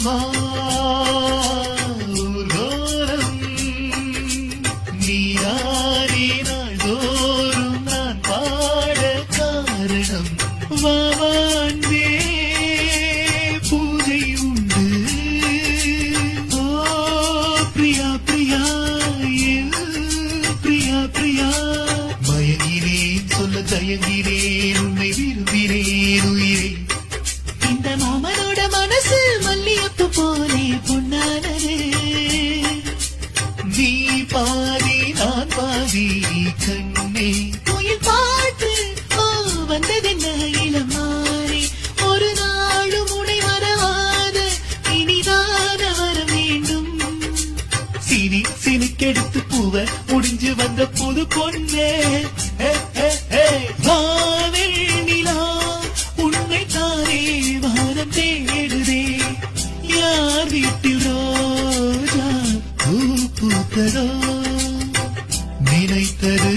போகுமா ஊர்கோலம் நீயானே நாள்தோறும் நான் பாட காரணம் வாவான்பே பூஜை உண்டு ஓ பிரியா பிரியா பிரியா பிரியா மயங்கினேன் சொல்ல தயங்கினேன் உன்னை விரும்பினேன் உயிரே இந்த மாமனோட மனசு மல்லியப்பு போலே பொன்னானது நீ பாதி நான் பாதி கண்ணே கோயில் பாட்டு ஓ வந்ததென்ன இளமாறி ஒரு நாளும் உனை மறவாத இனிதான வர வேண்டும் சினி சினிக்கெடுத்து பூவ முடிஞ்சு வந்த புது பொண்ணே நிலா உன்னை தானே வாரம் தேடுதே யார் வீட்டில் ரோஜா பூ பூத்ததோ நினைத்தது